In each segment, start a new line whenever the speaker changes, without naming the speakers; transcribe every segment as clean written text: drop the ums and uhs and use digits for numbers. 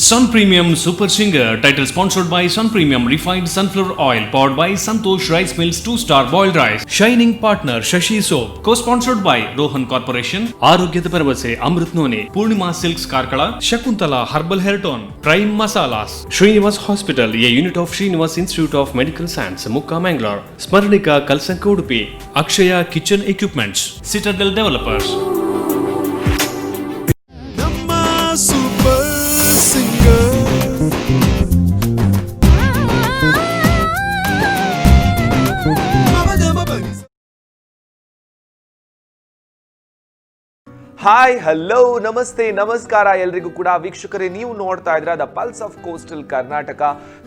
Sun Premium Super Singer, title sponsored by Sun Premium Refined Sunflower Oil, powered by Santosh Rice Mills 2-star boiled rice. Shining partner Shashi Soap, co-sponsored by Rohan Corporation. ಆರೋಗ್ಯದ ಭರವಸೆ Amrit noni, Poornima silks Karkala, Shakuntala herbal hair tone, prime masalas, Srinivas hospital, a unit of Srinivas Institute of Medical Science, Mukka, Mangalore, Smaranika Kalsanka Udupi, Akshaya kitchen equipments, citadel developers.
Hi, hello, ನಮಸ್ತೆ, ನಮಸ್ಕಾರ ಎಲ್ರಿಗೂ ಕೂಡ. ವೀಕ್ಷಕರೇ, ನೀವು ನೋಡ್ತಾ ಇದ್ರ the pulse of coastal Karnataka,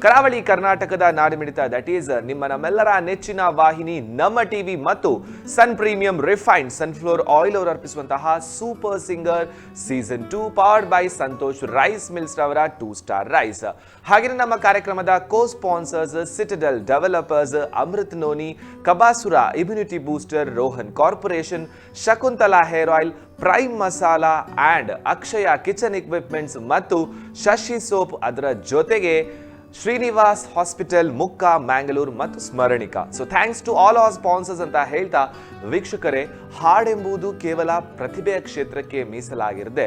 ಕರಾವಳಿ ಕರ್ನಾಟಕದ ನಾಡಿಮಿಡಿತ. ದಟ್ ಈಸ್ ನಮ್ಮೆಲ್ಲರ ನೆಚ್ಚಿನ ವಾಹಿನಿ ನಮ್ಮ ಟಿವಿ ಮತ್ತು sun premium refined sunflower oil ಅವರು ಅರ್ಪಿಸುವಂತಹ super singer season 2 powered by Santosh rice mills ರವರ 2-ಸ್ಟಾರ್ ರೈಸ್. ಹಾಗೆಯೇ ನಮ್ಮ ಕಾರ್ಯಕ್ರಮದ co sponsors citadel developers, Amrit noni, Kabasura immunity booster, Rohan corporation, Shakuntala hair oil, prime masala and Akshaya kitchen equipments ಮತ್ತು ಶಶಿ ಸೋಪ್. ಅದರ ಜೊತೆಗೆ ಶ್ರೀನಿವಾಸ್ ಹಾಸ್ಪಿಟಲ್, ಮುಕ್ಕ, ಮ್ಯಾಂಗಳೂರು ಮತ್ತು Smaranika. So thanks to all our sponsors ಅಂತ ಹೇಳ್ತಾ, ವೀಕ್ಷಕರೇ, ಹಾಡೆಂಬುದು ಕೇವಲ ಪ್ರತಿಭೆಯ ಕ್ಷೇತ್ರಕ್ಕೆ ಮೀಸಲಾಗಿರದೆ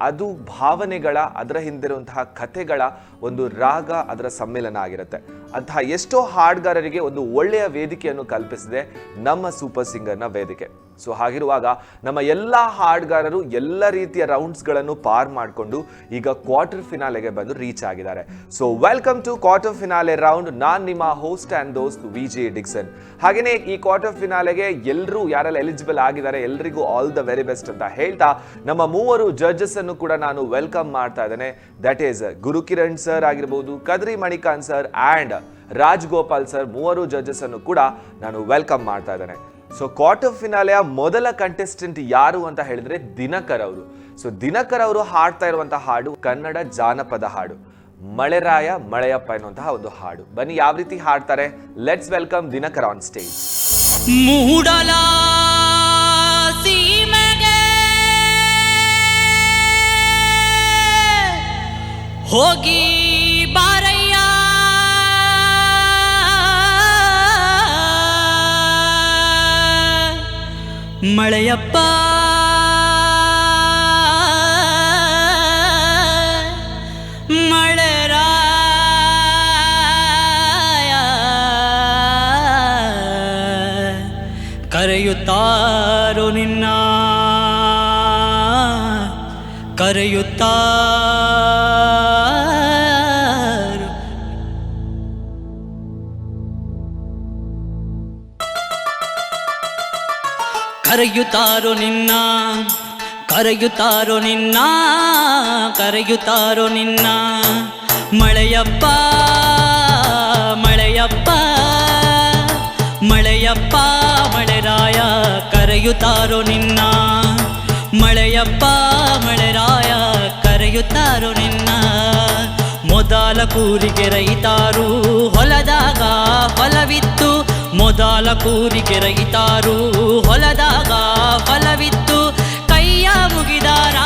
ಅದು ಭಾವನೆಗಳ, ಅದರ ಹಿಂದಿರುವಂತಹ ಕಥೆಗಳ ಒಂದು ರಾಗ, ಅದರ ಸಮ್ಮಿಲನ ಆಗಿರುತ್ತೆ. ಅಂತಹ ಎಷ್ಟೋ ಹಾಡುಗಾರರಿಗೆ ಒಂದು ಒಳ್ಳೆಯ ವೇದಿಕೆಯನ್ನು ಕಲ್ಪಿಸಿದೆ ನಮ್ಮ ಸೂಪರ್ ಸಿಂಗರ್ನ ವೇದಿಕೆ. ಸೊ ಹಾಗಿರುವಾಗ ನಮ್ಮ ಎಲ್ಲ ಹಾಡುಗಾರರು ಎಲ್ಲ ರೀತಿಯ ರೌಂಡ್ಸ್ಗಳನ್ನು ಪಾರ್ ಮಾಡಿಕೊಂಡು ಈಗ ಕ್ವಾರ್ಟರ್ ಫಿನಾಲೆಗೆ ಬಂದು ರೀಚ್ ಆಗಿದ್ದಾರೆ. So welcome to quarter finale round. ನಾನು ನಿಮ್ಮ ಹೋಸ್ಟ್ ಆ್ಯಂಡ್ ದೋಸ್ತ್ ವಿಜೆ ಡಿಕ್ಸನ್. ಹಾಗೆಯೇ ಈ ಕ್ವಾರ್ಟರ್ ಫಿನಾಲೆಗೆ ಎಲ್ಲರೂ ಯಾರೆಲ್ಲ ಎಲಿಜಿಬಲ್ ಆಗಿದ್ದಾರೆ ಎಲ್ರಿಗೂ ಆಲ್ ದ ವೆರಿ ಬೆಸ್ಟ್ ಅಂತ ಹೇಳ್ತಾ, ನಮ್ಮ 3 ಜಡ್ಜಸ್ ಅನ್ನು ಕೂಡ ನಾನು ವೆಲ್ಕಮ್ ಮಾಡ್ತಾ ಇದ್ದೇನೆ. ದಟ್ ಈಸ್ ಗುರುಕಿರಣ್ ಸರ್ ಆಗಿರ್ಬೋದು, Kadri Manikanth sir and Rajgopal sir. 3 judges ಅನ್ನು ಕೂಡ ನಾನು ವೆಲ್ಕಮ್ ಮಾಡ್ತಾ ಇದ್ದೇನೆ. ಸೊ ಕ್ವಾರ್ಟರ್ ಫಿನಾಲೆಯ ಮೊದಲ ಕಂಟೆಸ್ಟೆಂಟ್ ಯಾರು ಅಂತ ಹೇಳಿದ್ರೆ ದಿನಕರ್ ಅವರು. ಸೊ ದಿನಕರ್ ಅವರು ಹಾಡ್ತಾ ಇರುವಂತಹ ಹಾಡು ಕನ್ನಡ ಜಾನಪದ ಹಾಡು, ಮಳೆರಾಯ ಮಳೆಯಪ್ಪ ಎನ್ನುವಂತಹ ಒಂದು ಹಾಡು. ಬನ್ನಿ ಯಾವ ರೀತಿ ಹಾಡ್ತಾರೆ. Let's welcome Dinakar on stage.
ಮೂಡಲ ಸೀಮೆಗೆ ಹೋಗಿ ಬಾರಯ್ಯ, ಮಳೆಯಪ್ಪ ಮಳೆರಾಯ ಕರೆಯುತ್ತಾರೋ ನಿನ್ನ, ಕರೆಯುತ್ತಾರೋ ಕರೆಯುತ್ತಾರೋ ನಿನ್ನ, ಕರೆಯುತ್ತಾರೋ ನಿನ್ನ, ಕರೆಯುತ್ತಾರೋ ನಿನ್ನ, ಮಳೆಯಪ್ಪ ಮಳೆಯಪ್ಪ ಮಳೆಯಪ್ಪ ಮಳೆರಾಯ ಕರೆಯುತ್ತಾರೋ ನಿನ್ನ, ಮಳೆಯಪ್ಪ ಮಳೆರಾಯ ಕರೆಯುತ್ತಾರೋ ನಿನ್ನ. ಮೊದಲ ಕೂರಿಗೆ ರೈತಾರು ಹೊಲದಾಗ ಹೊಲವಿತ್ತು, ಮೊದಲ ಕೂರಿಗೆ ರೈತಾರು ಹೊಲದಾಗ ಹೊಲವಿತ್ತು, ಕೈಯ ಮುಗಿದಾರ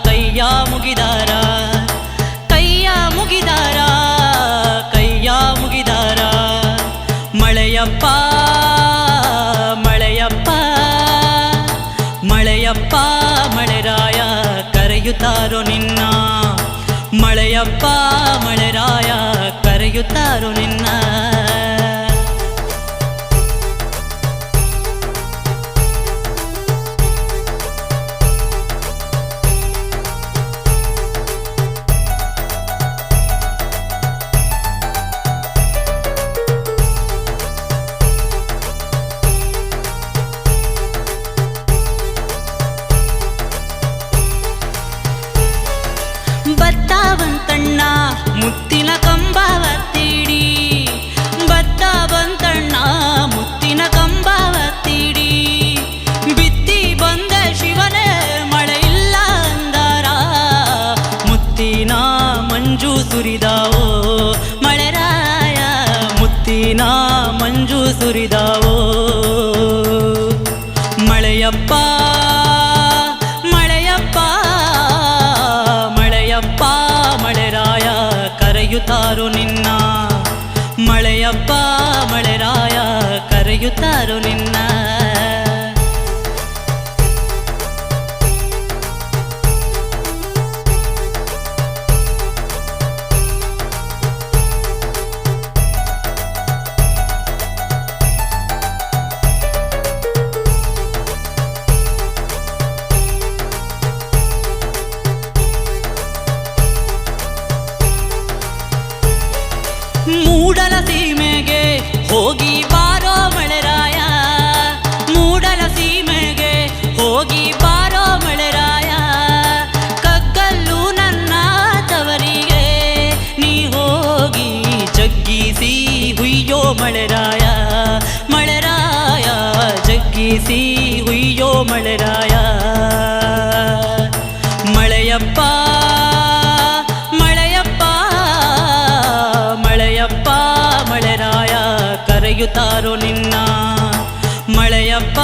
ಕೈಯ ಮುಗಿದಾರ ಕೈಯ ಮುಗಿದಾರ ಕೈಯ ಮುಗಿದಾರ. ಮಳೆಯಪ್ಪ ಮಳೆಯಪ್ಪ ಮಳೆಯಪ್ಪ ಮಳೆರಾಯ ಕರೆಯುತ್ತಾರೋ ನಿನ್ನ, ಮಳೆಯಪ್ಪ ಮಳೆರಾಯ ಕರೆಯುತ್ತಾರೋ ನಿನ್ನ. ಬತ್ತಾವಂತಣ್ಣ ಮುತ್ತಿನ ಕಂಬವ ತೀಡಿ, ಬತ್ತಾವಂತಣ್ಣ ಮುತ್ತಿನ ಕಂಬವ ತೀಡಿ, ಬಿತ್ತಿ ಬಂದ ಶಿವನೇ ಮಳೆ ಇಲ್ಲ ಅಂದಾರ, ಮುತ್ತಿನ ಮಂಜು ಸುರಿದಾವೋ ಮಳೆರಾಯ, ಮುತ್ತಿನ ಮಂಜು ಸುರಿದಾವೋ. ಮಳೆಯಪ್ಪ ಮಳೆಯಪ್ಪ ಮಳೆಯಪ್ಪ ಕರೆಯುತ್ತಾರೋ ನಿನ್ನ. ಮಳೆಯಪ್ಪ ಮಳೆರಾಯ ಕರೆಯುತ್ತಾರೋ ನಿನ್ನ. ಮೂಡಲ ಸೀಮೆಗೆ ಹೋಗಿ ಬಾರೋ ಮಳೆರಾಯ, ಮೂಡಲ ಸೀಮೆಗೆ ಹೋಗಿ ಬಾರೋ ಮಳೆರಾಯ. ಕಗ್ಗಲ್ಲು ನನ್ನ ತವರಿಗೆ ನೀ ಹೋಗಿ ಜಗ್ಗಿಸಿ ಹುಯ್ಯೋ ಮಳೆರಾಯ, ಮಳೆರಾಯ ಜಗ್ಗಿಸಿ ಹುಯ್ಯೋ ಮಳೆರಾಯ. ಮಳೆಯಪ್ಪ ಕರೆಯುತ್ತಾರೋ ನಿನ್ನ. ಮಳೆಯಪ್ಪ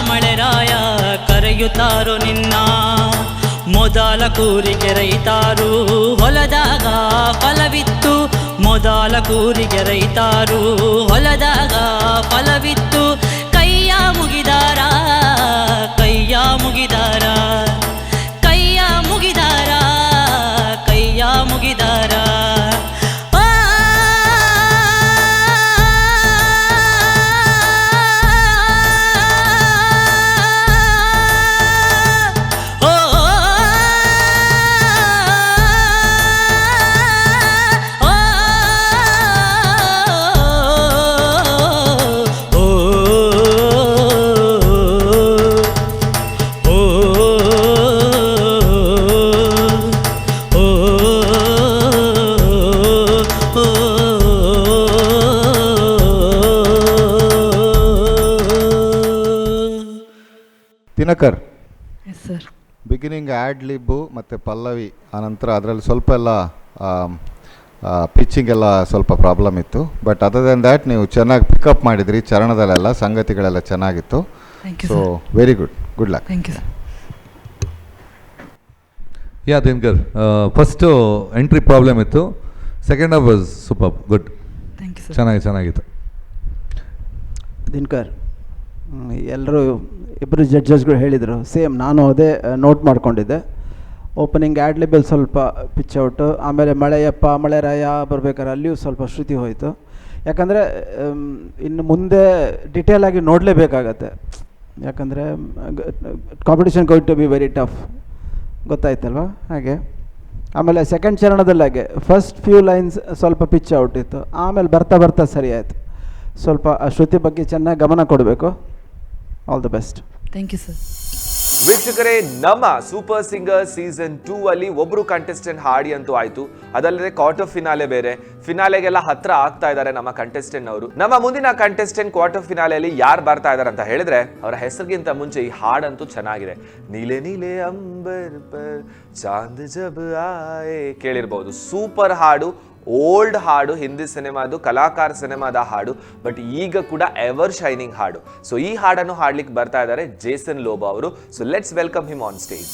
ಮಳೆರಾಯ ಕರೆಯುತ್ತಾರೋ ನಿನ್ನ. ಮೊದಲ ಕೂರಿಗೆ ರೈತಾರು ಹೊಲದಾಗ ಫಲವಿತ್ತು, ಮೊದಲ ಕೂರಿಗೆ ರೈತಾರು ಹೊಲದಾಗ ಫಲವಿತ್ತು. ಕೈಯ ಮುಗಿದಾರ ಕೈಯ ಮುಗಿದಾರ ಕೈಯ ಮುಗಿದಾರ ಕೈಯ ಮುಗಿದಾರ.
Dinakar,
yes sir.
Beginning ad lib ಮತ್ತು ಪಲ್ಲವಿ ಆನಂತರ ಅದರಲ್ಲಿ ಸ್ವಲ್ಪ ಎಲ್ಲ ಪಿಚ್ಚಿಂಗ್ ಎಲ್ಲ ಸ್ವಲ್ಪ ಪ್ರಾಬ್ಲಮ್ ಇತ್ತು. ಬಟ್ ಅದರ್ ದೆನ್ ದ್ಯಾಟ್ ನೀವು ಚೆನ್ನಾಗಿ ಪಿಕಪ್ ಮಾಡಿದ್ರಿ. ಚರಣದಲ್ಲೆಲ್ಲ ಸಂಗತಿಗಳೆಲ್ಲ ಚೆನ್ನಾಗಿತ್ತು. So very good, good luck.
Thank you sir.
Yeah Dinakar, first entry problem ಇತ್ತು, second half was super good.
Thank you sir.
ಚೆನ್ನಾಗಿತ್ತು.
ದಿನಕರ್, ಎಲ್ಲರೂ ಇಬ್ಬರು ಜಡ್ಜಸ್ಗಳು ಹೇಳಿದರು ಸೇಮ್, ನಾನು ಅದೇ ನೋಟ್ ಮಾಡ್ಕೊಂಡಿದ್ದೆ. ಓಪನಿಂಗ್ ಆ್ಯಡ್ ಲಿಬಲ್ ಸ್ವಲ್ಪ ಪಿಚ್ ಔಟು, ಆಮೇಲೆ ಮಳೆಯಪ್ಪ ಮಳೆರಾಯ ಬರ್ಬೇಕಾದ್ರೆ ಅಲ್ಲಿಯೂ ಸ್ವಲ್ಪ ಶ್ರುತಿ ಹೋಯಿತು. ಯಾಕಂದರೆ ಇನ್ನು ಮುಂದೆ ಡಿಟೇಲಾಗಿ ನೋಡಲೇಬೇಕಾಗತ್ತೆ, ಯಾಕಂದರೆ competition going to be very tough, ಗೊತ್ತಾಯ್ತಲ್ವ ಹಾಗೆ. ಆಮೇಲೆ ಸೆಕೆಂಡ್ ಚರಣದಲ್ಲಿ ಹಾಗೆ ಫಸ್ಟ್ ಫ್ಯೂ ಲೈನ್ಸ್ ಸ್ವಲ್ಪ ಪಿಚ್ ಔಟ್ ಇತ್ತು, ಆಮೇಲೆ ಬರ್ತಾ ಬರ್ತಾ ಸರಿ ಆಯಿತು. ಸ್ವಲ್ಪ ಆ ಶ್ರುತಿ ಬಗ್ಗೆ ಚೆನ್ನಾಗಿ ಗಮನ ಕೊಡಬೇಕು. All the best.
Thank you sir.
ವೀಕ್ಷಕರೇ, ನಮ್ಮ ಸೂಪರ್ ಸಿಂಗರ್ ಸೀಸನ್ 2 ಅಲ್ಲಿ ಒಬ್ರು ಕಂಟೆಸ್ಟೆಂಟ್ ಹಾಡಿ ಅಂತೂ ಆಯ್ತು. ಅದಲ್ಲದೆ ಕ್ವಾರ್ಟರ್ ಫಿನಾಲೆ ಬೇರೆ, ಫಿನಾಲೆಗೆಲ್ಲ ಹತ್ರ ಆಗ್ತಾ ಇದ್ದಾರೆ ನಮ್ಮ ಕಂಟೆಸ್ಟೆಂಟ್ ಅವರು. ನಮ್ಮ ಮುಂದಿನ ಕಂಟೆಸ್ಟೆಂಟ್ ಕ್ವಾರ್ಟರ್ ಫಿನಾಲೆಯಲ್ಲಿ ಯಾರು ಬರ್ತಾ ಇದಾರೆ ಅಂತ ಹೇಳಿದ್ರೆ, ಅವರ ಹೆಸರಿಗಿಂತ ಮುಂಚೆ ಈ ಹಾಡಂತೂ ಚೆನ್ನಾಗಿದೆ. ನೀಲೆ ನೀಲೆ ಅಂಬರ್ ಪರ್ ಚಾಂದ್ ಜಬ್ ಆಯೆ ಕೇಳಿರ್ಬಹುದು. ಸೂಪರ್ ಹಾಡು, ಓಲ್ಡ್ ಹಾಡು, ಹಿಂದಿ ಸಿನಿಮಾದು, ಕಲಾಕಾರ ಸಿನಿಮಾದ ಹಾಡು, ಬಟ್ ಈಗ ಕೂಡ ಎವರ್ ಶೈನಿಂಗ್ ಹಾಡು. ಸೊ ಈ ಹಾಡನ್ನು ಹಾಡ್ಲಿಕ್ಕೆ ಬರ್ತಾ ಇದ್ದಾರೆ ಜೇಸನ್ ಲೋಬೋ ಅವರು. So let's welcome him on stage.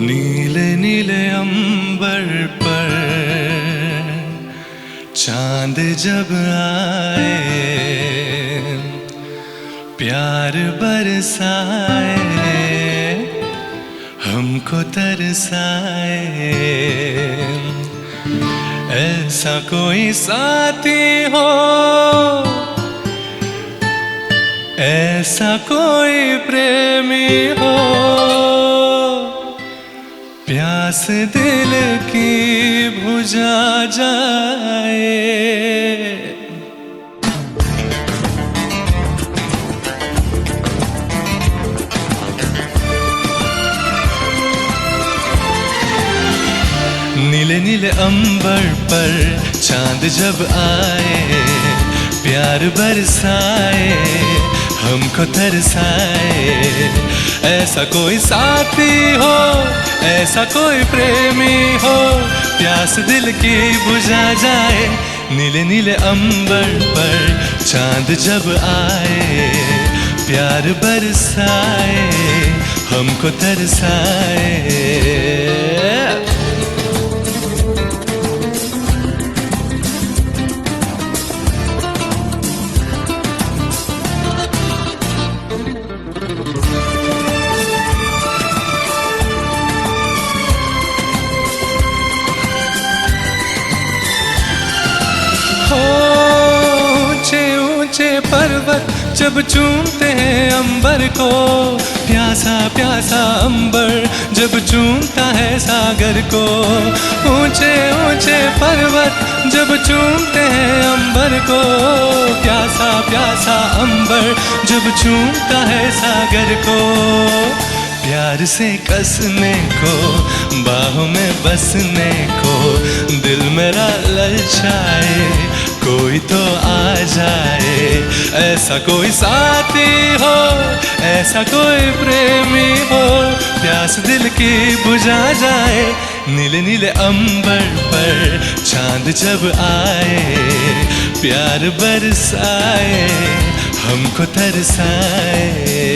नीले नीले अंबर पर चांद जब आए, प्यार बरसाए, हमको तरसाए, ऐसा कोई साथी हो, ऐसा कोई प्रेमी हो, प्यास दिल की बुझा जाए. नीले नीले अंबर पर चांद जब आए, प्यार बरसाए, हमको तरसाए, ऐसा कोई साथी हो, ऐसा कोई प्रेमी हो, प्यास दिल की बुझा जाए. नीले नीले अंबर पर चांद जब आए, प्यार बरसाए हमको तरसाए। ऊंचे ऊंचे पर्वत जब चूमते हैं अंबर को, प्यासा प्यासा अंबर जब चूमता है सागर को। ऊंचे ऊंचे पर्वत जब चूमते हैं अंबर को, प्यासा प्यासा अंबर जब चूमता है सागर को। प्यार से कसने को, बाहों में बसने को, दिल मेरा ललचाए कोई तो आ जाए। ऐसा कोई साथी हो, ऐसा कोई प्रेमी हो, प्यास दिल की बुझा जाए। नीले नीले अंबर पर चांद जब आए, प्यार बरसाए हमको तरसाए।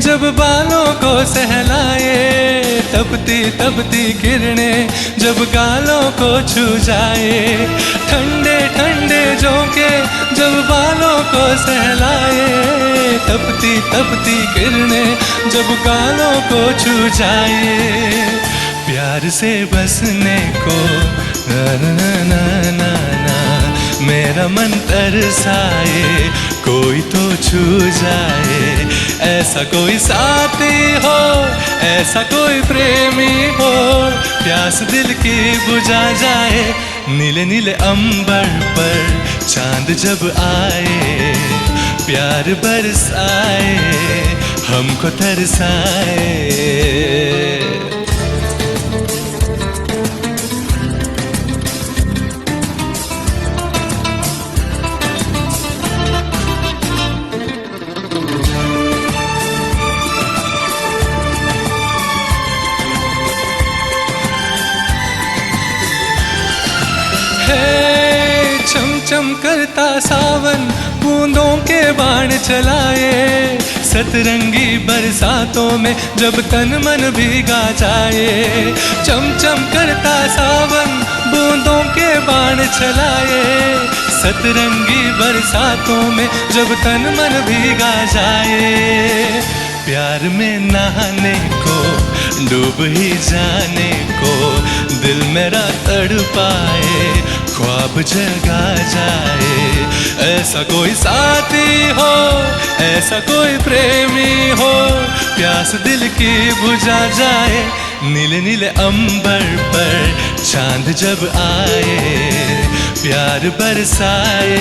जब बालों को सहलाए, तपती तपती किरणें जब गालों को छू जाए। ठंडे ठंडे झोंके जब बालों को सहलाए, तपती तपती किरणें जब गालों को छू जाए। प्यार से बसने को ना ना ना ना ना, मेरा मन तरसाए कोई तो छू जाए। ऐसा कोई साथी हो, ऐसा कोई प्रेमी हो, प्यास दिल की बुझा जाए। नीले नीले अंबर पर चांद जब आए, प्यार बरसाए हमको तरसाए। चम करता सावन बूंदों के बाण चलाए, सतरंगी बरसातों में जब तन मन भीगा जाए। चम चम करता सावन बूंदों के बाण चलाए, सतरंगी बरसातों में जब तन मन भीगा जाए। प्यार में नहाने को, डूब ही जाने को, दिल मेरा तड़पाए ख्वाब जगा जाए। ऐसा कोई साथी हो, ऐसा कोई प्रेमी हो, प्यास दिल की बुझा जाए। नीले नीले अंबर पर चांद जब आए, प्यार बरसाए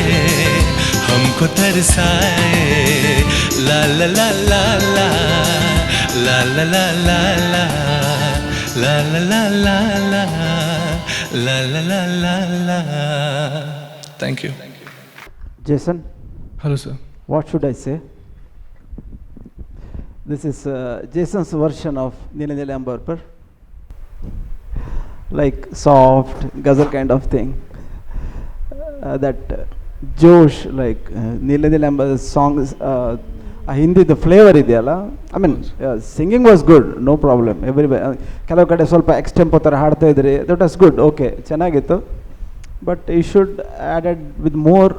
हमको तरसाए। ला ला ला ला ला ला ला ला ला ला ला ला ला ला ला la la la la la. Thank you.
Jason,
hello sir.
What should I say? This is Jason's version of Nila Nila Ambarpar, like soft ghazal kind of thing. That Josh, like Nila Nila Ambar's songs, Hindi flavour ಇದೆಯಲ್ಲ, I mean singing was good, no problem. ಕೆಲವು ಕಡೆ ಸ್ವಲ್ಪ extempore ಥರ ಹಾಡ್ತಾ ಇದ್ರಿ, that was good, okay, ಚೆನ್ನಾಗಿತ್ತು. But you should added with more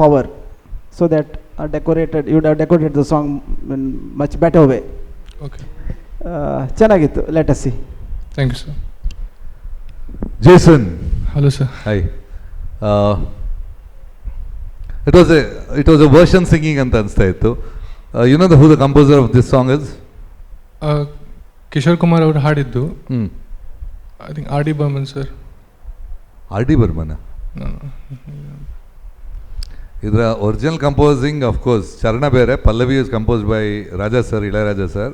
power so that decorated you decorate the song in much better way.
Okay,
ಚೆನ್ನಾಗಿತ್ತು. Let us see.
Thank you sir.
Jason.
Hello sir.
Hi. It was a version singing ಅಂತ ಅನಿಸ್ತಾ ಇತ್ತು. You know who the composer of this song is?
Kishore Kumar ಅವರು ಹಾಡಿದ್ದು. I think R D Burman sir.
R D Burman? ಇದರ original composing of course ಚರಣ ಬೇರೆ, ಪಲ್ಲವಿ is compose by Raja sir, Ilaiyaraaja sir.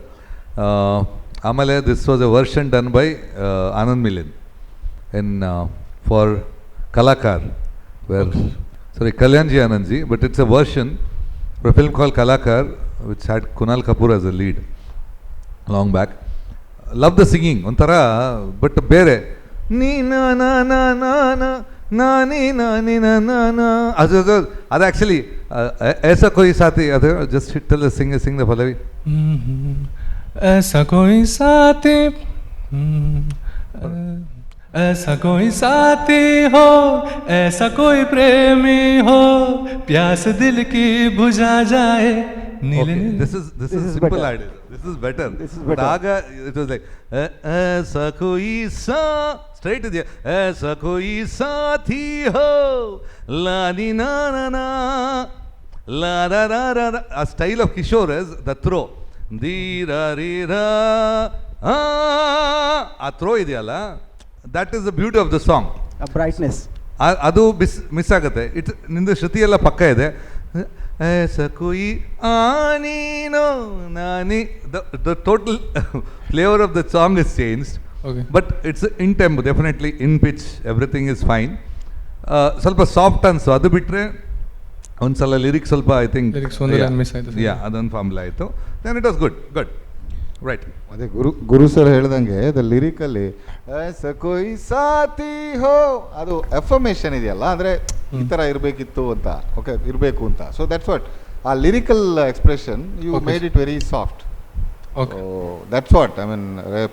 ಆಮೇಲೆ this was a version done by Anand Milind in for Kalakaar, where sorry Kalyanji Anandji, but it's a version for a film called Kalakar which had Kunal Kapoor as a lead long back. Love the singing ontara, but bere ni na na na na na na ni na ni na na na adu actually aisa koi sathi adu just tell the sing the Pallavi.
ऐसा कोई साथी ऐसा कोई साथी हो, ऐसा कोई प्रेमी हो, प्यास दिल की बुझा जाए.
Okay, this is simple
better.
idea. This is better.
This is better.
Raga, it was like ऐसा कोई सा straight idea. ऐसा कोई साथी हो, la ni na na na, la ra ra ra. A style of Kishore is the throw. Di ra ri ra, a throw ideyalla. That is the beauty of the song.
A brightness.
ಅದು miss ಆಗುತ್ತೆ. It ನಿಂದು ಶ್ರುತಿ ಎಲ್ಲ ಪಕ್ಕ ಇದೆ. ऐसा कोई आनीनो नानी, the total flavor of the song is changed.
Okay.
But it's in tempo, definitely in pitch, everything is fine. ಸ್ವಲ್ಪ ಸಾಫ್ಟ್ ಅನ್ಸು, ಅದು ಬಿಟ್ಟರೆ ಒಂದ್ಸಲ ಲಿರಿಕ್ಸ್ ಸ್ವಲ್ಪ ಐ ಥಿಂಕ್
Lyrics ಒಂದು line miss ಆಯ್ತು.
ಯಾ ಅದೊಂದು ಫಾರ್ಮುಲಾ ಆಯಿತು. Then it was good right.
ಅದೇ ಗುರು ಸರ್ ಹೇಳ್ದಂಗೆ ದ ಲಿರಿಕಲ್ಲಿ ऐसा कोई साथी हो ಅದು ಎಫರ್ಮೇಷನ್ ಇದೆಯಲ್ಲ, ಅಂದರೆ ಈ ಥರ ಇರಬೇಕಿತ್ತು ಅಂತ, ಓಕೆ ಇರಬೇಕು ಅಂತ. ಸೊ ದಟ್ಸ್ ವಾಟ್ ಆ lyrical expression you made it very soft.
Okay.
That's what I mean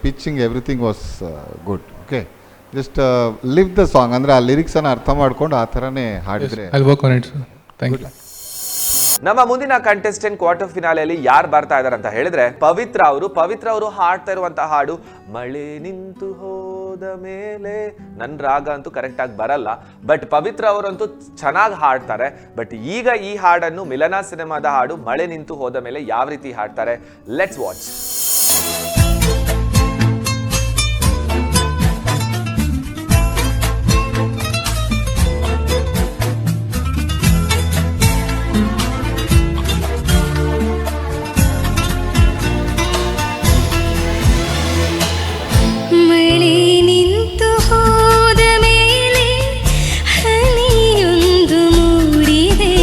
pitching everything was good. Okay, just live the song, ಅಂದರೆ ಆ ಲಿರಿಕ್ಸನ್ನು ಅರ್ಥ ಮಾಡ್ಕೊಂಡು ಆ ಥರನೇ ಹಾಡಿದರೆ.
I'll work on it, sir. Thank you.
ನಮ್ಮ ಮುಂದಿನ contestant quarter ಫಿನಾಲೆಯಲ್ಲಿ ಯಾರು ಬರ್ತಾ ಇದಾರೆ ಅಂತ ಹೇಳಿದ್ರೆ ಪವಿತ್ರ ಅವರು ಹಾಡ್ತಾ ಇರುವಂತಹ ಹಾಡು ಮಳೆ ನಿಂತು ಹೋದ ಮೇಲೆ. ನನ್ನ ರಾಗ ಅಂತೂ ಕರೆಕ್ಟ್ ಆಗಿ ಬರಲ್ಲ, ಬಟ್ ಪವಿತ್ರ ಅವರಂತೂ ಚೆನ್ನಾಗಿ ಹಾಡ್ತಾರೆ. ಬಟ್ ಈಗ ಈ ಹಾಡನ್ನು ಮಿಲನ ಸಿನಿಮಾದ ಹಾಡು ಮಳೆ ನಿಂತು ಹೋದ ಮೇಲೆ ಯಾವ ರೀತಿ ಹಾಡ್ತಾರೆ, ಲೆಟ್ಸ್ ವಾಚ್.
ಮಳೆ ನಿಂತು ಹೋದ ಮೇಲೆ ಹನಿಯೊಂದು ಮೂಡಿದೆ,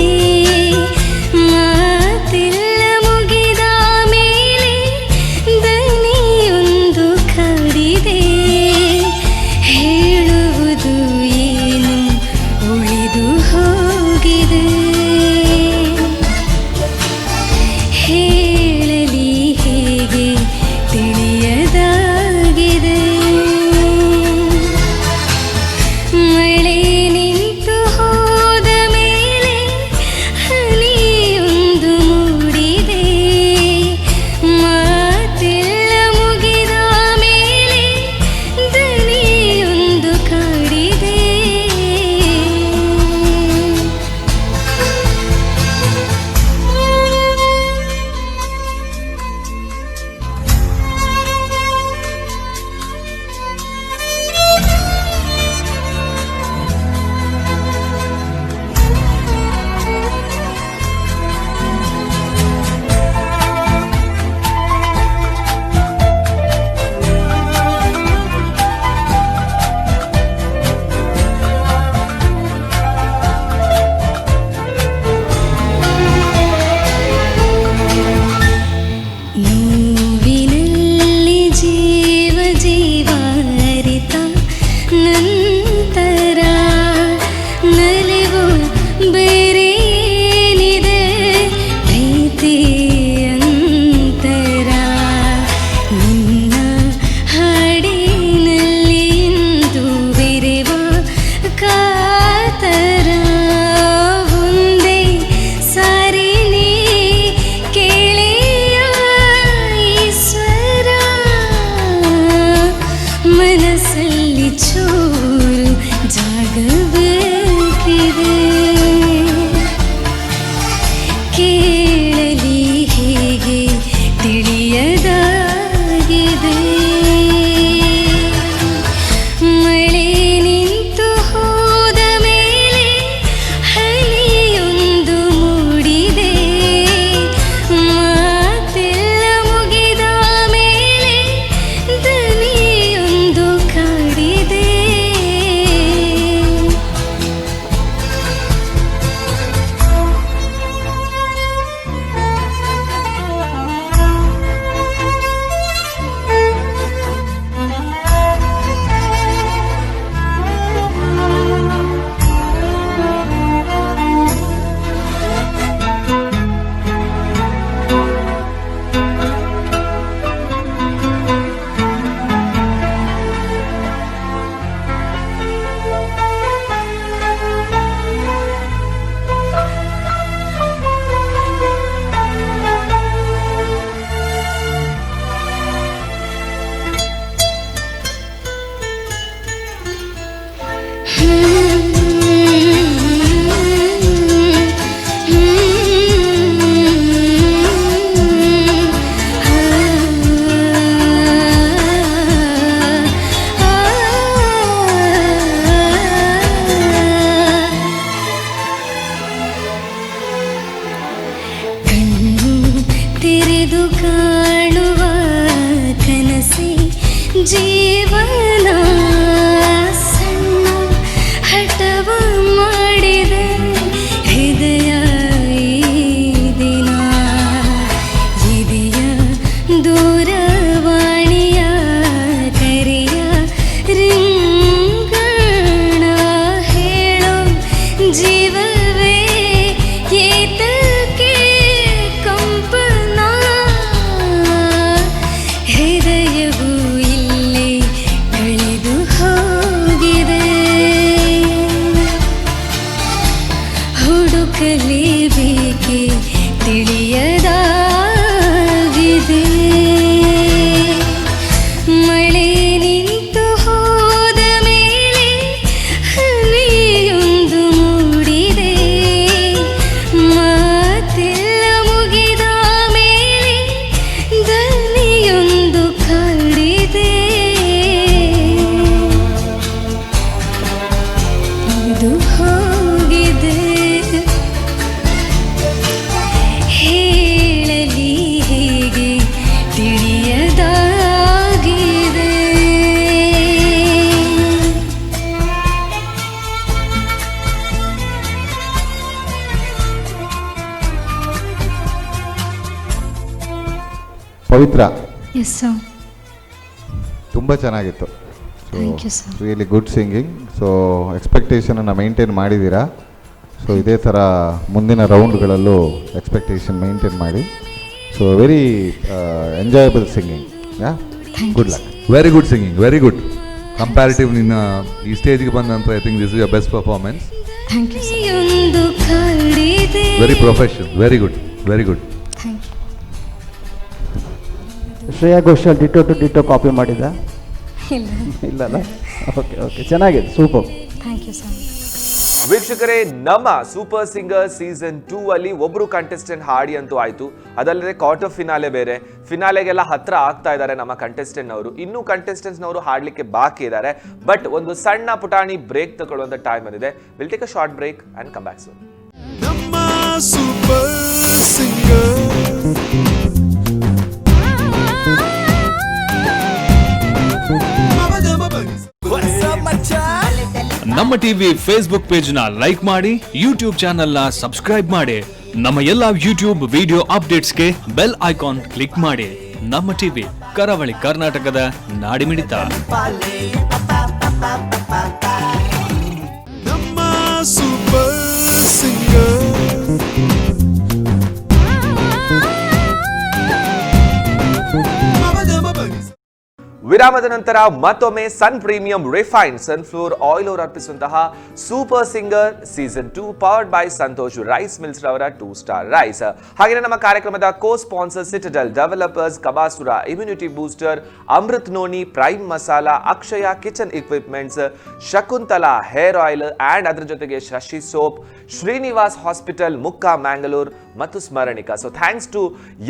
ಮಾತೆಲ್ಲ ಮುಗಿದ ಮೇಲೆ ದನಿ
ಪವಿತ್ರ
ಎಸ್ ಸರ್.
ತುಂಬ ಚೆನ್ನಾಗಿತ್ತು. So
Thank you, sir.
Really good singing. So ಎಕ್ಸ್ಪೆಕ್ಟೇಷನನ್ನು ಮೈಂಟೈನ್ ಮಾಡಿದ್ದೀರಾ. ಸೊ ಇದೇ ಥರ ಮುಂದಿನ ರೌಂಡ್ಗಳಲ್ಲೂ ಎಕ್ಸ್ಪೆಕ್ಟೇಷನ್ ಮೈಂಟೈನ್ ಮಾಡಿ. So very enjoyable singing. Yeah, good luck.
Very good singing, very good. Comparative ನಿನ್ನ ಈ ಸ್ಟೇಜ್ಗೆ ಬಂದ ನಂತರ I think this is your best performance.
Thank you sir. ಒಂದು ಕಡಿದೆ.
Very professional, very good, very good.
Thank you.
Shreya Ghoshal ditto to ditto copy ಮಾಡಿದ?
ಇಲ್ಲ.
ಇಲ್ಲಲ್ಲ. ಓಕೆ ಓಕೆ, ಚೆನ್ನಾಗಿದೆ, ಸೂಪರ್.
Thank you sir.
ವೀಕ್ಷಕರೇ, ನಮ್ಮ ಸೂಪರ್ ಸಿಂಗರ್ ಸೀಸನ್ 2 ಅಲ್ಲಿ ಒಬ್ರು ಕಂಟೆಸ್ಟೆಂಟ್ ಹಾಡಿ ಅಂತೂ ಆಯ್ತು. ಅದಲ್ಲದೆ ಕ್ವಾರ್ಟರ್ ಫಿನಾಲೆ ಬೇರೆ. ಫಿನಾಲೆಗೆಲ್ಲ ಹತ್ರ ಆಗ್ತಾ ಇದ್ದಾರೆ ನಮ್ಮ ಕಂಟೆಸ್ಟೆಂಟ್ ನವರು. ಇನ್ನೂ ಕಂಟೆಸ್ಟೆಂಟ್ಸ್ ನವರು ಹಾಡ್ಲಿಕ್ಕೆ ಬಾಕಿ ಇದ್ದಾರೆ. ಬಟ್ ಒಂದು ಸಣ್ಣ ಪುಟಾಣಿ ಬ್ರೇಕ್ ತಗೊಳ್ಳುವಂತ ಟೈಮ್ ಬಂದಿದೆ. Will take a short break and come back soon.
ನಮ್ಮ ಸೂಪರ್ ಸಿಂಗರ್
ನಮ್ಮ ಟಿವಿ ಫೇಸ್ಬುಕ್ ಪೇಜ್ ನ ಲೈಕ್ ಮಾಡಿ, ಯೂಟ್ಯೂಬ್ ಚಾನೆಲ್ ನ ಸಬ್ಸ್ಕ್ರೈಬ್ ಮಾಡಿ. ನಮ್ಮ ಎಲ್ಲಾ ಯೂಟ್ಯೂಬ್ ವಿಡಿಯೋ ಅಪ್ಡೇಟ್ಸ್ಗೆ ಬೆಲ್ ಐಕಾನ್ ಕ್ಲಿಕ್ ಮಾಡಿ. ನಮ್ಮ ಟಿವಿ, ಕರಾವಳಿ ಕರ್ನಾಟಕದ ನಾಡಿಮಿಡಿತ.
ನಮ್ಮ ಸೂಪರ್ ಸಿಂಗರ್
ವಿರಾಮದ ನಂತರ ಮತ್ತೊಮ್ಮೆ sun premium refined sunflower oil ಅವರು ಅರ್ಪಿಸುವಂತಹ super singer season 2 powered by Santosh rice mills ರವರ 2 ಸ್ಟಾರ್ ರೈಸ್. ಹಾಗೆ ನಮ್ಮ ಕಾರ್ಯಕ್ರಮದ co sponsor citadel developers, Kabasura immunity booster, Amrit noni prime masala, Akshaya kitchen equipments, Shakuntala hair oil and ಅದರ ಜೊತೆಗೆ ಶಶಿ ಸೋಪ್, ಶ್ರೀನಿವಾಸ್ ಹಾಸ್ಪಿಟಲ್ ಮುಕ್ಕಾ ಮ್ಯಾಂಗಲೂರ್ ಮತ್ತು ಸ್ಮರಣಿಕಾ. ಸೊ ಥ್ಯಾಂಕ್ಸ್ ಟು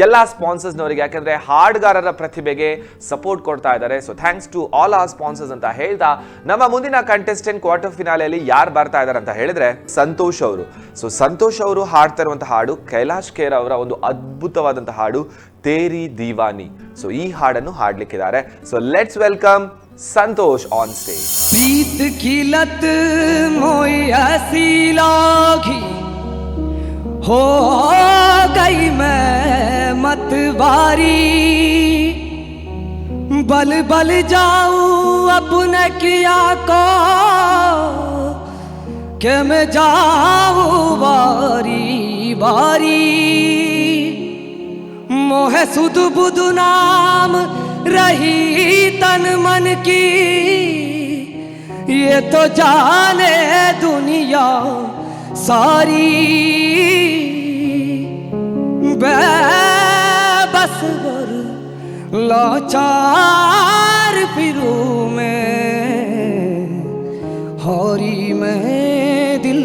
ಎಲ್ಲಾ ಸ್ಪಾನ್ಸರ್ಸ್ನವರಿಗೆ, ಯಾಕಂದ್ರೆ ಹಾಡುಗಾರರ ಪ್ರತಿಭೆಗೆ ಸಪೋರ್ಟ್ ಕೊಡ್ತಾ ಇದ್ದಾರೆ. So thanks to all our sponsors ಅಂತ ಹೇಳ್ತಾ, ನಮ್ಮ ಮುಂದಿನ ಕಂಟೆಸ್ಟೆಂಟ್ ಕ್ವಾರ್ಟರ್ ಫಿನಾಲೆಯಲ್ಲಿ ಯಾರು ಬರ್ತಾ ಇದ್ದಾರೆ ಅಂತ ಹೇಳಿದ್ರೆ ಸಂತೋಷ್ ಅವರು. ಸೊ ಸಂತೋಷ್ ಅವರು ಹಾಡ್ತಾ ಇರುವಂತಹ ಹಾಡು ಕೈಲಾಶ್ ಖೇರ್ ಅವರ ಒಂದು ಅದ್ಭುತವಾದಂತಹ ಹಾಡು ತೇರಿ ದೀವಾನಿ. ಸೊ ಈ ಹಾಡನ್ನು ಹಾಡ್ಲಿಕ್ಕಿದ್ದಾರೆ. So let's welcome Santosh on stage.
प्रीत की लत मोई ऐसी लागी, हो गई मैं मतवारी, बल बल जाऊं अपने किया को के मैं जाऊं बारी बारी, मोहे सुध बुध नाम रही तन मन की, ये तो जाने दुनिया सारी, बेबस वर लाचार फिरूं मैं, हौरी मैं दिल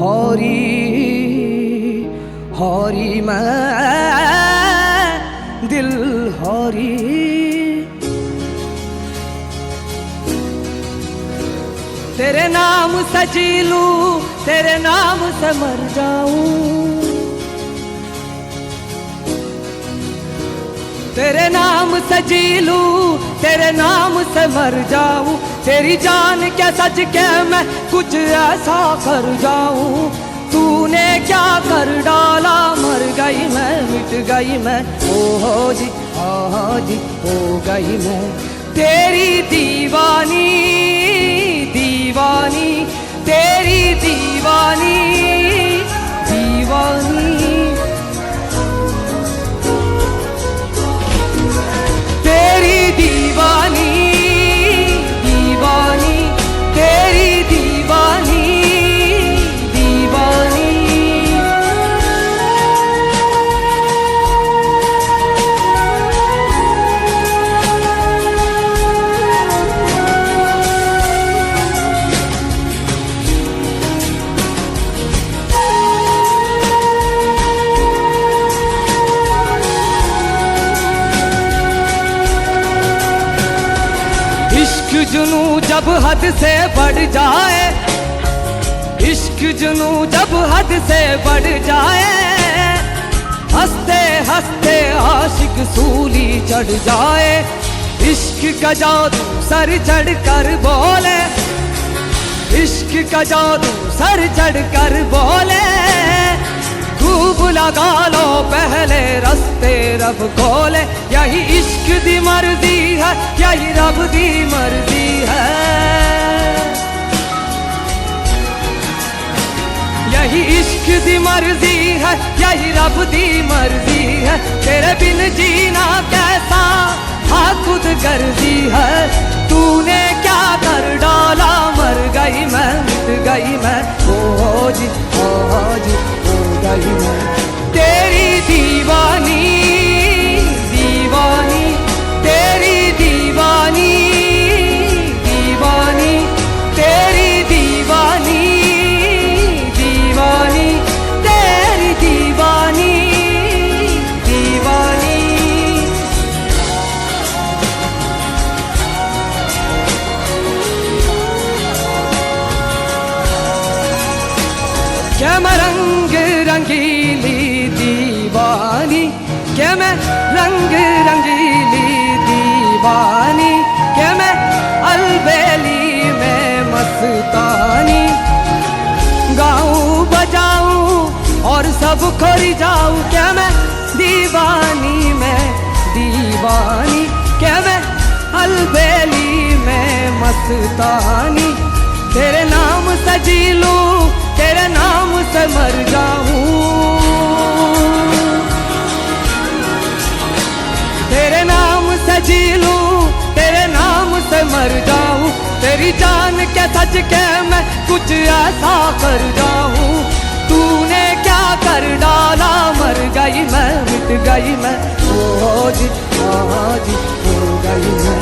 हौरी, हौरी मैं दिल हौरी. तेरे नाम से जी लूं, तेरे नाम से मर जाऊं, तेरे नाम से जी लूं, तेरे नाम से मर जाऊं, तेरी जान के सच के मैं कुछ ऐसा कर जाऊं, तूने क्या कर डाला, मर गई मैं, मिट गई मैं, ओ हो जी हो गई मैं, तेरी दीवानी दीवानी, तेरी दीवानी दीवानी, तेरी दीवानी दीवानी, तेरी दीवानी दीवानी. इश्क जुनू जब हद से बढ़ जाए, इश्क जुनू जब हद से बढ़ जाए, हंसते हंसते आशिक सूली चढ़ जाए, इश्क का जादू सर चढ़ कर बोले, इश्क का जादू सर चढ़ कर बोले, ट्यूब लगा लो पहले रस्ते रब खोले, यही इश्क दी मर्जी है, यही रब दी मर्जी है, यही इश्क दी मर्जी है, यही रब दी मर्जी है। तेरे बिन जीना कैसा हाँ खुद गर्जी है, तूने क्या कर डाला, मर गई मैं मिट गई मैं, ओ जी हो गई मैं। तेरी दीवानी दीवानी, तेरी दीवानी दीवानी, तेरी दीवानी दीवानी, तेरी दीवानी दीवानी। क्या मैं रंग रंगीली दीवानी, क्या मैं रंग रंगीली दीवानी, क्या मैं अलबेली में मस्तानी, गाऊं बजाऊं और सब खोरी जाऊं, क्या मैं दीवानी में दीवानी, क्या मैं अलबेली में मस्तानी। तेरे नाम से जी लूं, तेरे नाम से मर जाऊं, तेरे नाम से जी लूं, तेरे नाम से मर जाऊं। तेरी जान के सच के मैं कुछ ऐसा कर जाऊं, तूने क्या कर डाला, मर गई मैं मिट गई मैं, ओ जी आज हो गई मैं।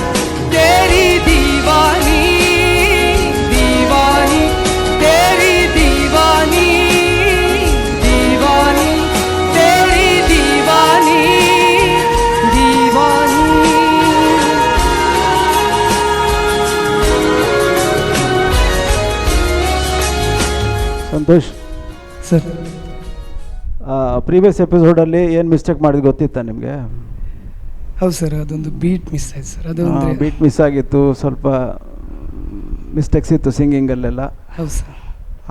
तेरी दीवानी दीवानी, तेरी दीवानी दीवानी, तेरी दीवानी दीवानी।
ಸಂತೋಷ್
ಸರ್,
ಪ್ರೀವಿಯಸ್ ಎಪಿಸೋಡಲ್ಲಿ ಏನು ಮಿಸ್ಟೇಕ್ ಮಾಡಿದ್ದು ಗೊತ್ತಿತ್ತಾ ನಿಮಗೆ?
ಹೌದು ಸರ್, ಅದೊಂದು ಬೀಟ್ ಮಿಸ್ ಆಯ್ತು ಸರ್. ಅದು
ಬೀಟ್ ಮಿಸ್ ಆಗಿತ್ತು, ಸ್ವಲ್ಪ ಮಿಸ್ಟೇಕ್ಸ್ ಇತ್ತು ಸಿಂಗಿಂಗಲ್ಲೆಲ್ಲ.
ಹೌದು ಸರ್.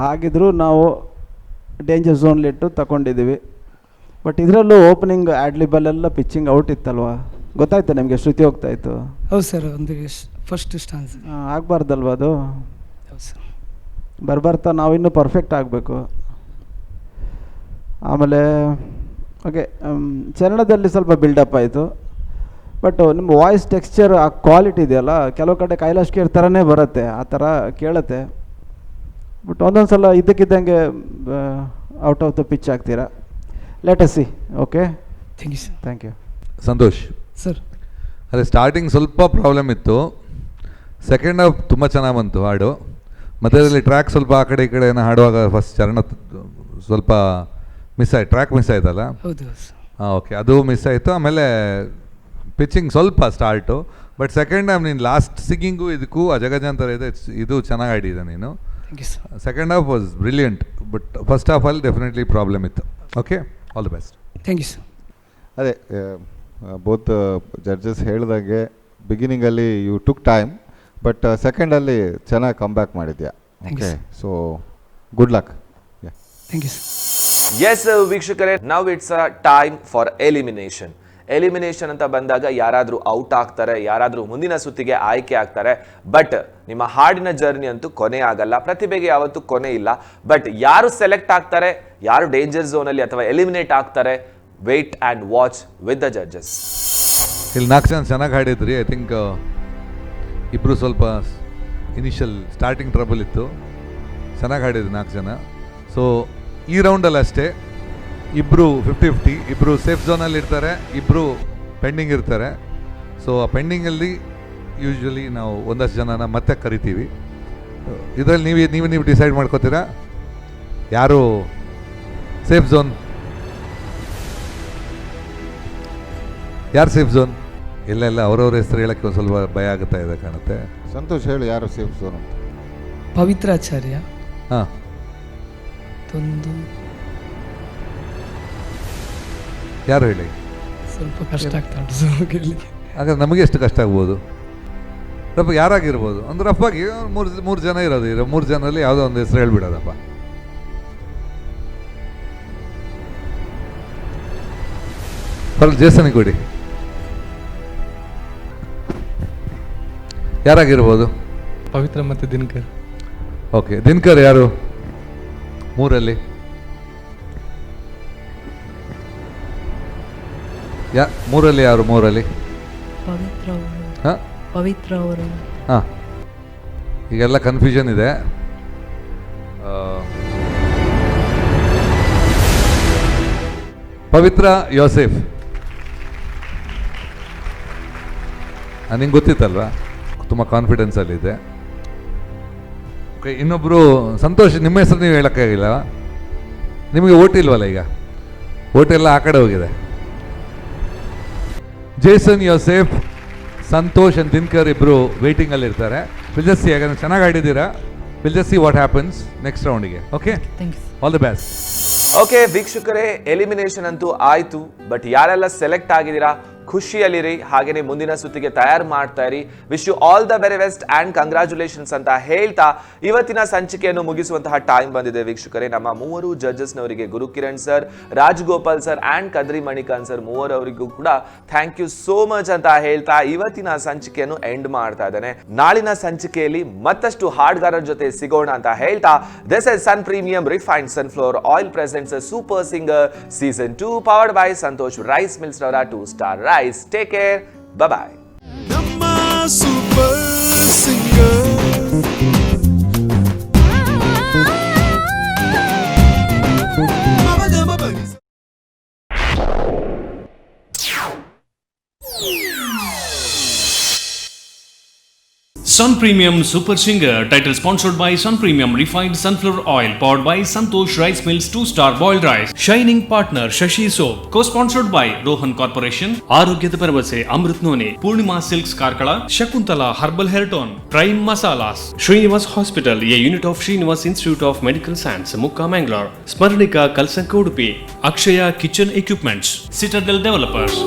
ಹಾಗಿದ್ರೂ ನಾವು ಡೇಂಜರ್ ಝೋನ್ಲಿಟ್ಟು ತಗೊಂಡಿದ್ದೀವಿ. ಬಟ್ ಇದರಲ್ಲೂ ಓಪನಿಂಗ್ ಆ್ಯಡ್ಲಿಬಲ್ಲೆಲ್ಲ ಪಿಚ್ಚಿಂಗ್ ಔಟ್ ಇತ್ತಲ್ವಾ, ಗೊತ್ತಾಯ್ತು ನಿಮಗೆ? ಶ್ರುತಿ ಹೋಗ್ತಾ ಇತ್ತು.
ಹೌದು ಸರ್, ಒಂದು ಫಸ್ಟ್ ಸ್ಟಾನ್ಸ್
ಆಗಬಾರ್ದಲ್ವ ಅದು?
ಹೌದು ಸರ್.
ಬರ್ಬರ್ತಾ ನಾವಿನ್ನೂ ಪರ್ಫೆಕ್ಟ್ ಆಗಬೇಕು. ಆಮೇಲೆ ಓಕೆ, ಚರಣದಲ್ಲಿ ಸ್ವಲ್ಪ ಬಿಲ್ಡಪ್ ಆಯಿತು. ಬಟ್ ನಿಮ್ಮ ವಾಯ್ಸ್ ಟೆಕ್ಸ್ಚರ್ ಆ ಕ್ವಾಲಿಟಿ ಇದೆಯಲ್ಲ, ಕೆಲವು ಕಡೆ ಕೈಲಾಶ್ ಕೇರ್ ಥರನೇ ಬರುತ್ತೆ, ಆ ಥರ ಕೇಳುತ್ತೆ. ಬಟ್ ಒಂದೊಂದು ಸಲ ಇದ್ದಕ್ಕಿದ್ದಂಗೆ ಔಟ್ ಆಫ್ ದ ಪಿಚ್ ಆಗ್ತೀರಾ. Let us see. Okay,
thank you sir.
Thank you.
Santosh
sir,
ಅದೇ ಸ್ಟಾರ್ಟಿಂಗ್ ಸ್ವಲ್ಪ ಪ್ರಾಬ್ಲಮ್ ಇತ್ತು, ಸೆಕೆಂಡ್ ಹಾಫ್ ತುಂಬ ಚೆನ್ನಾಗಿ ಬಂತು ಹಾಡು. ಮಧ್ಯದಲ್ಲಿ ಟ್ರ್ಯಾಕ್ ಸ್ವಲ್ಪ ಆ ಕಡೆ ಈ ಕಡೆ ಏನೋ ಹಾಡುವಾಗ ಫಸ್ಟ್ ಚರಣ ಸ್ವಲ್ಪ ಮಿಸ್ ಆಯ್ತು, ಟ್ರ್ಯಾಕ್ ಮಿಸ್ ಆಯ್ತಲ್ಲ?
ಹೌದು.
ಹಾಂ, ಓಕೆ, ಅದು ಮಿಸ್ ಆಯಿತು. ಆಮೇಲೆ ಪಿಚ್ಚಿಂಗ್ ಸ್ವಲ್ಪ ಸ್ಟಾರ್ಟು, ಬಟ್ ಸೆಕೆಂಡ್ ಹಾಫ್ ನೀನು ಲಾಸ್ಟ್ ಸಿಂಗಿಂಗು ಇದಕ್ಕೂ ಅಜಗಜಾಂತರ ಇದೆ, ಇದು ಚೆನ್ನಾಗಿ ಆಡಿದೆ ನೀನು. Second half was brilliant, but first ಹಾಫಲ್ಲಿ ಡೆಫಿನೆಟ್ಲಿ ಪ್ರಾಬ್ಲಮ್ ಇತ್ತು. Okay, all the best.
Thank you sir.
ಅದೇ ಬೋತ್ ಜಡ್ಜಸ್ ಹೇಳಿದಾಗೆ ಬಿಗಿನಿಂಗಲ್ಲಿ ಯು ಟುಕ್ ಟೈಮ್, ಬಟ್ ಸೆಕೆಂಡಲ್ಲಿ ಚೆನ್ನಾಗಿ ಕಮ್ ಬ್ಯಾಕ್ ಮಾಡಿದ್ಯಾ. Okay, so good luck.
Thank you sir.
Yes ವೀಕ್ಷಕರೇ, now it's a time for elimination. Elimination ಅಂತ ಬಂದಾಗ ಯಾರಾದರೂ ಔಟ್ ಆಗ್ತಾರೆ, ಯಾರಾದರೂ ಮುಂದಿನ ಸುತ್ತಿಗೆ ಆಯ್ಕೆ ಆಗ್ತಾರೆ. ಬಟ್ ನಿಮ್ಮ ಹಾಡಿನ ಜರ್ನಿ ಅಂತೂ ಕೊನೆ ಆಗಲ್ಲ, ಪ್ರತಿಭೆಗೆ ಯಾವತ್ತೂ ಕೊನೆ ಇಲ್ಲ. ಬಟ್ ಯಾರು ಸೆಲೆಕ್ಟ್ ಆಗ್ತಾರೆ, ಯಾರು ಡೇಂಜರ್ ಝೋನಲ್ಲಿ ಅಥವಾ ಎಲಿಮಿನೇಟ್ ಆಗ್ತಾರೆ, wait and watch with the judges.
ಇಲ್ಲಿ 4 ಜನ ಚೆನ್ನಾಗಿ ಹಾಡಿದ್ರಿ. ಐ ಥಿಂಕ್ ಇಬ್ಬರು ಸ್ವಲ್ಪ ಇನಿಷಿಯಲ್ ಸ್ಟಾರ್ಟಿಂಗ್ ಟ್ರಬಲ್ ಇತ್ತು, ಚೆನ್ನಾಗಿ ಹಾಡಿದ್ರಿ 4 ಜನ. ಸೊ ಈ ರೌಂಡಲ್ಲಿ ಅಷ್ಟೇ ಇಬ್ಬರು 50-50, ಇಬ್ಬರು ಸೇಫ್ ಝೋನಲ್ಲಿ ಇರ್ತಾರೆ, ಇಬ್ಬರು ಪೆಂಡಿಂಗ್ ಇರ್ತಾರೆ. ಸೊ ಆ ಪೆಂಡಿಂಗಲ್ಲಿ ಯೂಶ್ವಲಿ ನಾವು ಒಂದಷ್ಟು ಜನನ ಮತ್ತೆ ಕರಿತೀವಿ. ಇದರಲ್ಲಿ ನೀವು ಡಿಸೈಡ್ ಮಾಡ್ಕೋತೀರಾ ಯಾರು ಸೇಫ್ ಝೋನ್, ಯಾರು ಸೇಫ್ ಝೋನ್? ಇಲ್ಲ ಅವ್ರವ್ರ ಹೆಸರು ಹೇಳೋಕ್ಕೆ ಒಂದು ಸ್ವಲ್ಪ ಭಯ ಆಗುತ್ತಾ ಇದೆ ಕಾಣುತ್ತೆ.
ಸಂತೋಷ್ ಹೇಳು ಯಾರು ಸೇಫ್ ಝೋನ್ ಅಂತ.
ಪವಿತ್ರಾಚಾರ್ಯ.
ಹಾಂ, ಯಾರು ಹೇಳಿ?
ಸ್ವಲ್ಪ ಕಷ್ಟ ಆಗ್ತಾ ಉಂಟು.
ಹಾಗಾದ್ರೆ ನಮಗೆ ಎಷ್ಟು ಕಷ್ಟ ಆಗ್ಬೋದು? ರಪ್ಪ ಯಾರಾಗಿರ್ಬೋದು ಅಂದ್ರೆ ರಫಾಗಿ ಮೂರು ಜನ ಇರೋದು, 3 ಜನರಲ್ಲಿ ಯಾವುದೋ ಒಂದು ಹೆಸರು ಹೇಳ್ಬಿಡೋದಪ್ಪ. ಪರವಾಗಿಲ್ಲ, ಜೇಸನಿಗೆ ಕೊಡಿ. ಯಾರಾಗಿರ್ಬೋದು?
ಪವಿತ್ರ ಮತ್ತು ದಿನಕರ್.
ಓಕೆ, ದಿನಕರ್ ಯಾರು 3ರಲ್ಲಿ? ಮೂರಲ್ಲಿ ಯಾರು? 3ರಲ್ಲಿ
ಪವಿತ್ರ ಅವರು.
ಹಾಂ,
ಪವಿತ್ರ ಅವರು.
ಹಾಂ, ಈಗೆಲ್ಲ ಕನ್ಫ್ಯೂಷನ್ ಇದೆ. ಪವಿತ್ರ ಯೋಸೆಫ್ ನಿಂಗೆ ಗೊತ್ತಿತ್ತಲ್ವಾ? ತುಂಬ ಕಾನ್ಫಿಡೆನ್ಸಲ್ಲಿದೆ. ಓಕೆ, ಇನ್ನೊಬ್ಬರು ಸಂತೋಷ್, ನಿಮ್ಮ ಹೆಸರು ನೀವು ಹೇಳೋಕ್ಕಾಗಿಲ್ಲ. ನಿಮಗೆ ಓಟ್ ಇಲ್ವಲ್ಲ ಈಗ? ಓಟ್ ಎಲ್ಲ ಆ ಕಡೆ ಹೋಗಿದೆ. Jason, Yosef, Santosh and Dinakar ಇಬ್ಬರು ವೇಟಿಂಗಲ್ಲಿ ಇರ್ತಾರೆ. ವಿಲ್ ಜಸ್ಟ್ ಸಿ, ಯಾಕಂದ್ರೆ ಚೆನ್ನಾಗಿ ಆಡಿದ್ದೀರಾ. Will just see what happens next ರೌಂಡಿಗೆ. Okay,
thank you.
All the best.
Okay ವೀಕ್ಷಕರೇ, ಎಲಿಮಿನೇಷನ್ ಅಂತೂ ಆಯ್ತು. ಬಟ್ ಯಾರೆಲ್ಲ ಸೆಲೆಕ್ಟ್ ಆಗಿದ್ದೀರಾ ಖುಷಿಯಲ್ಲಿರಿ, ಹಾಗೇನೆ ಮುಂದಿನ ಸುತ್ತಿಗೆ ತಯಾರು ಮಾಡ್ತಾ ಇರಿ. Wish you all the very best and congratulations ಅಂತ ಹೇಳ್ತಾ ಇವತ್ತಿನ ಸಂಚಿಕೆಯನ್ನು ಮುಗಿಸುವಂತಹ ಟೈಮ್ ಬಂದಿದೆ ವೀಕ್ಷಕರೇ. ನಮ್ಮ 3 ಜಡ್ಜಸ್ನವರಿಗೆ, Gurukiran sir, Rajagopal sir and Kadri Manikanth sir, 3 ಅವರಿಗೂ ಕೂಡ ಥ್ಯಾಂಕ್ ಯು ಸೋ ಮಚ್ ಅಂತ ಹೇಳ್ತಾ ಇವತ್ತಿನ ಸಂಚಿಕೆಯನ್ನು ಎಂಡ್ ಮಾಡ್ತಾ ಇದ್ದೇನೆ. ನಾಳಿನ ಸಂಚಿಕೆಯಲ್ಲಿ ಮತ್ತಷ್ಟು ಹಾಡ್ಗಾರರ ಜೊತೆ ಸಿಗೋಣ ಅಂತ ಹೇಳ್ತಾ, this is Sun premium refined sunflower oil presents Super singer season 2 powered by Santosh rice mills ರವರ 2-star rice. Take care. Bye-bye.
Namma Super Singer. Mama Jama Bunny.
Sun Premium Super Singer, title sponsored by Sun Premium Refined Sunflower Oil, powered by Santosh Rice Mills 2-star boiled rice. Shining partner Shashi Soap, co-sponsored by Rohan Corporation, Arogyada Paravase Amrit None, Purnima Silks Karkala, Shakuntala Herbal Hair Tone, Prime Masalas, Srinivas Hospital, a unit of Srinivas Institute of Medical Science, Mukka Mangalore, Smarnika Kalsanka Udupi, Akshaya Kitchen Equipments, Citadel Developers.